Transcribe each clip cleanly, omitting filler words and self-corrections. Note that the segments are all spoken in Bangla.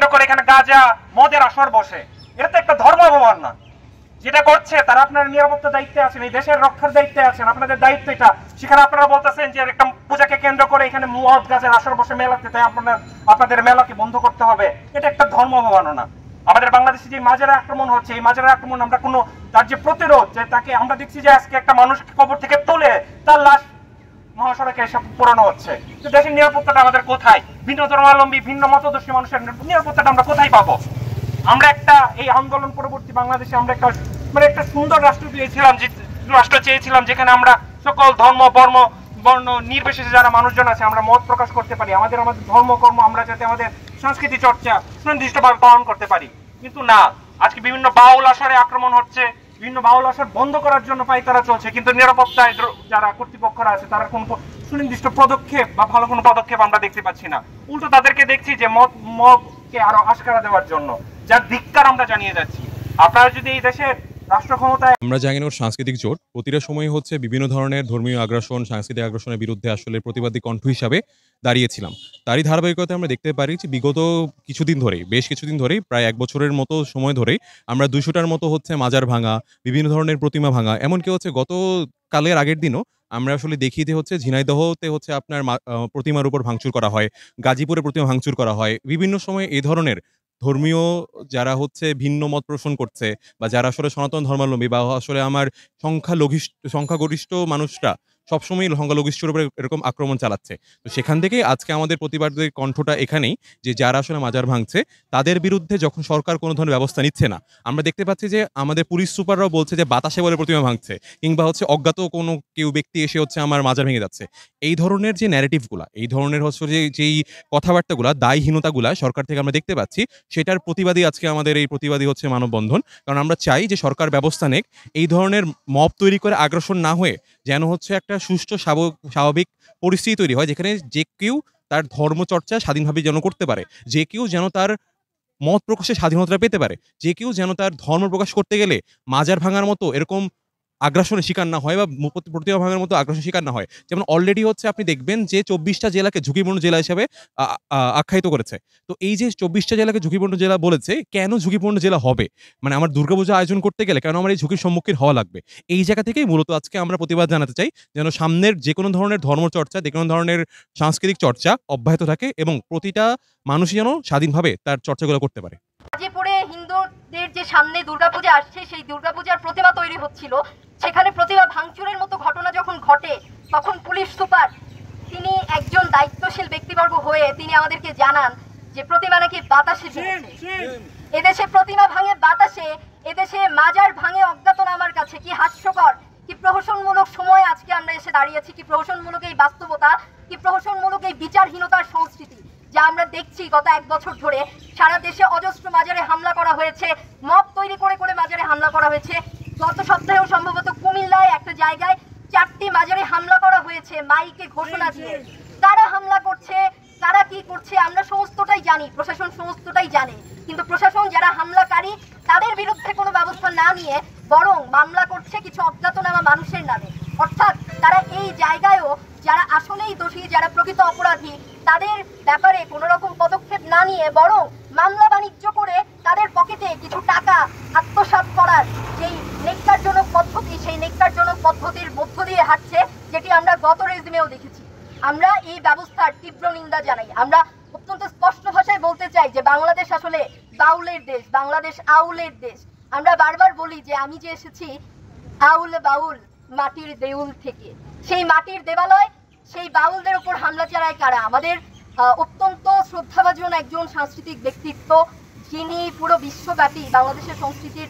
কেন্দ্র করে এখানে গাঁজা মদের আসর বসে, এটা তো একটা ধর্ম অবমাননা। যেটা করছে তারা আপনার নিরাপত্তা দায়িত্বে আছেন, এই দেশের রক্ষার দায়িত্বে আছেন, আপনাদের দায়িত্ব এটা। সেখানে আপনারা বলতেছেন যে একটা পূজাকে কেন্দ্র করে এখানে মদ গাঁজার আসর বসে মেলাতে, তাই আপনাদের মেলাকে বন্ধ করতে হবে। এটা একটা ধর্ম অবমাননা। আমাদের বাংলাদেশে যে মাজারে আক্রমণ হচ্ছে, এই মাজারে আক্রমণ আমরা কোনো তার যে প্রতিরোধ, যে তাকে আমরা দেখছি যে আজকে একটা মানুষকে কবর থেকে তুলে তার লাশ মহাসড়কে এসব পোড়ানো হচ্ছে। তো দেশের নিরাপত্তাটা আমাদের কোথায়? ভিন্ন ধর্মাবলম্বী ভিন্ন মতদর্শী মানুষের নিরাপত্তাটা আমরা কোথায় পাবো? আমরা একটা এই আন্দোলন পরবর্তী বাংলাদেশে আমরা একটা সুন্দর রাষ্ট্র চেয়েছিলাম যেখানে আমরা সকল ধর্ম বর্ণ নির্বিশেষে যারা মানুষজন আছে আমরা মত প্রকাশ করতে পারি, আমাদের ধর্মকর্ম আমরা যাতে আমাদের সংস্কৃতি চর্চা সুনির্দিষ্টভাবে পালন করতে পারি। কিন্তু না, আজকে বিভিন্ন বাউল আসরে আক্রমণ হচ্ছে, বিভিন্ন বাউল আসর বন্ধ করার জন্য পায়তারা চলছে, কিন্তু নিরাপত্তায় যারা কর্তৃপক্ষরা আছে তারা কোন সুনির্দিষ্ট পদক্ষেপ বা ভালো কোনো পদক্ষেপ আমরা দেখতে পাচ্ছি না। উল্টো তাদেরকে দেখছি যে মতকে আরো আশকারা দেওয়ার জন্য, যার ধিক্কার আমরা জানিয়ে যাচ্ছি। আপনারা যদি এই দেশের রাষ্ট্র ক্ষমতায়, আমরা জানি না সাংস্কৃতিক জোট প্রতিটা সময় হচ্ছে বিভিন্ন ধরনের ধর্মীয় আগ্রাসন, সাংস্কৃতিক আগ্রাসনের বিরুদ্ধে আসলে প্রতিবাদী কণ্ঠ হিসাবে দাঁড়িয়েছিলাম। তারই ধারাবাহিকতায় আমরা দেখতে পারি যে বিগত বেশ কিছুদিন ধরেই প্রায় 1 বছরের মতো সময় ধরেই আমরা 200টার মতো হচ্ছে মাজার ভাঙা, বিভিন্ন ধরনের প্রতিমা ভাঙা, এমনকি হচ্ছে গতকালের আগের দিনও আমরা আসলে দেখি যে হচ্ছে ঝিনাইদহতে হচ্ছে আপনার প্রতিমার উপর ভাঙচুর করা হয়, গাজীপুরে প্রতিমা ভাঙচুর করা হয়। বিভিন্ন সময় এই ধরনের ধর্মীয় যারা হচ্ছে ভিন্ন মত পোষণ করছে বা যারা আসলে সনাতন ধর্মাবলম্বী বা আসলে আমার সংখ্যাগরিষ্ঠ মানুষরা সবসময় সংখ্যালঘিষ্ঠের উপরে এরকম আক্রমণ চালাচ্ছে। তো সেখান থেকেই আজকে আমাদের প্রতিবাদের কণ্ঠটা এখানেই, যে যারা আসলে মাজার ভাঙছে তাদের বিরুদ্ধে যখন সরকার কোনো ধরনের ব্যবস্থা নিচ্ছে না, আমরা দেখতে পাচ্ছি যে আমাদের পুলিশ সুপাররাও বলছে যে বাতাসে বলে প্রতিমা ভাঙছে, কিংবা হচ্ছে অজ্ঞাত কোনো ব্যক্তি এসে হচ্ছে আমার মাজার ভেঙে যাচ্ছে। এই ধরনের যে ন্যারেটিভগুলা, এই ধরনের হচ্ছে যেই কথাবার্তাগুলা, দায়হীনতাগুলা সরকার থেকে আমরা দেখতে পাচ্ছি, সেটার প্রতিবাদী আজকে আমাদের এই প্রতিবাদী হচ্ছে মানববন্ধন। কারণ আমরা চাই যে সরকার ব্যবস্থা নেক, এই ধরনের মব তৈরি করে আগ্রাসন না হয়ে যেন হচ্ছে একটা সুষ্ঠু স্বাভাবিক পরিস্থিতি তৈরি হয়, যেখানে যে কেউ তার ধর্মচর্চা স্বাধীনভাবে যেন করতে পারে, যে কেউ যেন তার মত প্রকাশের স্বাধীনতা পেতে পারে, যে কেউ যেন তার ধর্ম প্রকাশ করতে গেলে মাজার ভাঙার মতো এরকম আগ্রাসনের শিকার না হয় বা প্রতিমা ভাঙার মতো আগ্রাসনের শিকার না হয়। যেমন অলরেডি হচ্ছে আপনি দেখবেন যে 24টা জেলাকে ঝুঁকিপূর্ণ জেলা হিসেবে আখ্যায়িত করেছে। তো এই যে 24টা জেলাকে ঝুঁকিপূর্ণ জেলা বলেছে, কেন ঝুঁকিপূর্ণ জেলা হবে? মানে আমার দুর্গাপূজা আয়োজন করতে গেলে কেন আমার এই ঝুঁকির সম্মুখীন হওয়া লাগবে? এই জায়গা থেকেই মূলত আজকে আমরা প্রতিবাদ জানাতে চাই, যেন সামনের যে কোনো ধরনের ধর্মচর্চা, যে কোনো ধরনের সাংস্কৃতিক চর্চা অব্যাহত থাকে এবং প্রতিটা মানুষই যেন স্বাধীনভাবে তার চর্চাগুলো করতে পারে। গাজীপুরে হিন্দুদের যে সামনে দুর্গাপূজা আসছে, সেই দুর্গাপূজার প্রতিমা তৈরি হচ্ছিল, সেখানে প্রতিমা ভাঙচুরের মতো ঘটনা যখন ঘটে, তখন পুলিশ সুপার তিনি একজন দায়িত্বশীল ব্যক্তিবর্গ হয়ে তিনি আমাদেরকে জানান যে প্রতিমা নাকি বাতাসে ভেঙেছে। এদেশে প্রতিমা ভাঙে বাতাসে, এদেশে মাজার ভাঙে অজ্ঞাতনামার কাছে। কি হাস্যকর, কি প্রহসনমূলক সময় আজকে আমরা এসে দাঁড়িয়েছি, কি প্রহসনমূলক এই বাস্তবতা, কি প্রহসনমূলক এই বিচারহীনতার সংস্কৃতি যা আমরা দেখছি গত 1 বছর ধরে। সারা দেশে অজস্র মাজারে হামলা করা হয়েছে, মব তৈরি করে করে মাজারে হামলা করা হয়েছে। গত সপ্তাহেও সম্ভবত কুমিল্লায় একটা জায়গায় 4টি মাজারে হামলা করা হয়েছে মাইকে ঘোষণা দিয়ে। কারা হামলা করছে, কারা কি করছে আমরা সমস্তটাই জানি, প্রশাসন সমস্তটাই জানে। কিন্তু প্রশাসন যারা হামলাকারী তাদের বিরুদ্ধে কোনো ব্যবস্থা না নিয়ে বরং মামলা করছে কিছু অজ্ঞাতনামা মানুষের নামে। অর্থাৎ তারা এই জায়গায়ও যারা আসলেই দোষী, যারা প্রকৃত অপরাধী, তাদের ব্যাপারে কোনো রকম পদক্ষেপ না নিয়ে বরং মামলা বাণিজ্য করে তাদের পকেটে কিছু টাকা আত্মসাৎ করার যেই নেককারজনক পদ্ধতি, সেই নেককারজনক পদ্ধতির মধ্য দিয়ে হাঁটছে, যেটি আমরা গত রেজিমেও দেখেছি। আমরা এই ব্যবস্থার তীব্র নিন্দা জানাই। আমরা অত্যন্ত স্পষ্ট ভাষায় বলতে চাই যে বাংলাদেশ আসলে বাউলের দেশ, বাংলাদেশ আউলের দেশ। আমরা বারবার বলি যে আমি যে এসেছি আউল বাউল মাটির দেউল থেকে, সেই মাটির দেবালয়, সেই বাউলদের উপর হামলা চালায় কারা? আমাদের অত্যন্ত শ্রদ্ধাভাজন একজন সাংস্কৃতিক ব্যক্তিত্ব, যিনি পুরো বিশ্বব্যাপী বাংলাদেশের সংস্কৃতির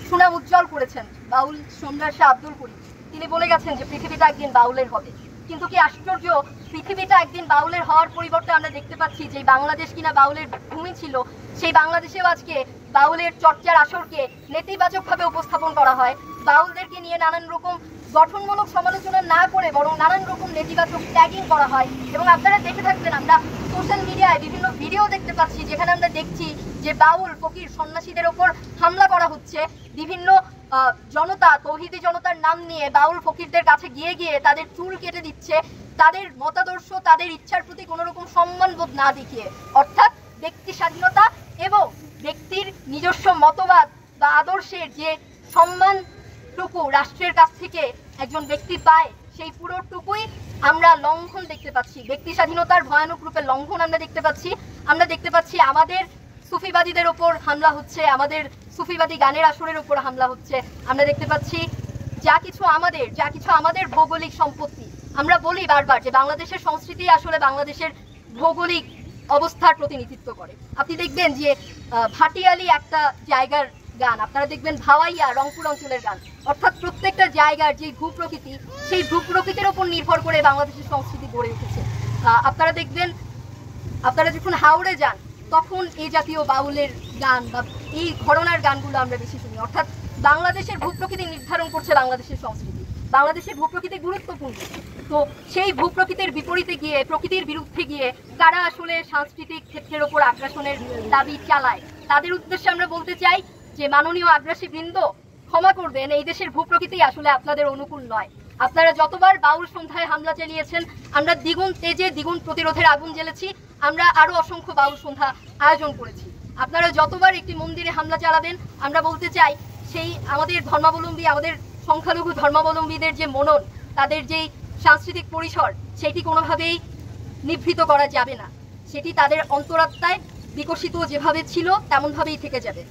সুনাম উজ্জ্বল করেছেন, বাউল সম্রাট শাহ আব্দুল করিম। তিনি বলে গেছেন যে পৃথিবীটা একদিন বাউলের হবে। কিন্তু কি আশ্চর্য, পৃথিবীটা একদিন বাউলের হওয়ার পরিবর্তে আমরা দেখতে পাচ্ছি যে বাংলাদেশ কিনা বাউলের ভূমি ছিল, সেই বাংলাদেশেও আজকে বাউলের চর্চার আসরকে নেতিবাচকভাবে উপস্থাপন করা হয়। বাউলদেরকে নিয়ে নানান রকম গঠনমূলক সমালোচনা না করে বরং নানান রকম নেতিবাচক ট্যাগিং করা হয়। এবং আপনারা দেখে থাকবেন, আমরা সোশ্যাল মিডিয়ায় বিভিন্ন ভিডিও দেখতে পাচ্ছি যেখানে আমরা দেখছি যে বাউল ফকির সন্ন্যাসীদের ওপর হামলা করা হচ্ছে। বিভিন্ন জনতা, তৌহিদি জনতার নাম নিয়ে বাউল ফকিরদের কাছে গিয়ে গিয়ে তাদের চুল কেটে দিচ্ছে, তাদের মতাদর্শ, তাদের ইচ্ছার প্রতি কোনো রকম সম্মানবোধ না দেখিয়ে। অর্থাৎ ব্যক্তি স্বাধীনতা মতবাদ বা আদর্শের যে সম্মানটুকু রাষ্ট্রের কাছ থেকে একজন ব্যক্তি পায়, সেই পুরোটুকুই আমরা লঙ্ঘন দেখতে পাচ্ছি। ব্যক্তি স্বাধীনতার ভয়ানক রূপে লঙ্ঘন আমরা দেখতে পাচ্ছি। আমরা দেখতে পাচ্ছি আমাদের সুফিবাদীদের ওপর হামলা হচ্ছে, আমাদের সুফিবাদী গানের আসরের ওপর হামলা হচ্ছে। আমরা দেখতে পাচ্ছি যা কিছু আমাদের ভৌগোলিক সম্পত্তি, আমরা বলি বারবার যে বাংলাদেশের সংস্কৃতি আসলে বাংলাদেশের ভৌগোলিক অবস্থার প্রতিনিধিত্ব করে। আপনি দেখবেন যে ভাটিয়ালি একটা জায়গার গান, আপনারা দেখবেন ভাওয়াইয়া রংপুর অঞ্চলের গান, অর্থাৎ প্রত্যেকটা জায়গার যে ভূপ্রকৃতি, সেই ভূপ্রকৃতির ওপর নির্ভর করে বাংলাদেশের সংস্কৃতি গড়ে উঠেছে। আপনারা দেখবেন, আপনারা যখন হাওড়ে যান তখন এই জাতীয় বাউলের গান বা এই ঘরানার গানগুলো আমরা বেশি শুনি। অর্থাৎ বাংলাদেশের ভূপ্রকৃতি নির্ধারণ করছে বাংলাদেশের সংস্কৃতি। বাংলাদেশের ভূপ্রকৃতি গুরুত্বপূর্ণ, তো সেই ভূপ্রকৃতির বিপরীতে গিয়ে, প্রকৃতির বিরুদ্ধে গিয়ে কারা আসলে সাংস্কৃতিক ক্ষেত্রের ওপর আগ্রাসনের দাবি চালায়, তাদের উদ্দেশ্যে আমরা বলতে চাই যে মাননীয় আগ্রাসী বৃন্দ, ক্ষমা করবেন, এই দেশের ভূপ্রকৃতি আসলে আপনাদের অনুকূল নয়। আপনারা যতবার বাউল সন্ধ্যায় হামলা চালিয়েছেন, আমরা দ্বিগুণ তেজে দ্বিগুণ প্রতিরোধের আগুন জ্বেলেছি। আমরা আরো অসংখ্য বাউল সন্ধ্যা আয়োজন করেছি। আপনারা যতবার একটি মন্দিরে হামলা চালাবেন, আমরা বলতে চাই সেই আমাদের ধর্মাবলম্বী, আমাদের সংখ্যালঘু ধর্মাবলম্বীদের যে মনন, তাদের যেই সাংস্কৃতিক পরিসর, সেটি কোনোভাবেই নিভৃত করা যাবে না। সেটি তাদের অন্তরাত্মায় বিকশিত যেভাবে ছিল তেমনভাবেই থেকে যাবে।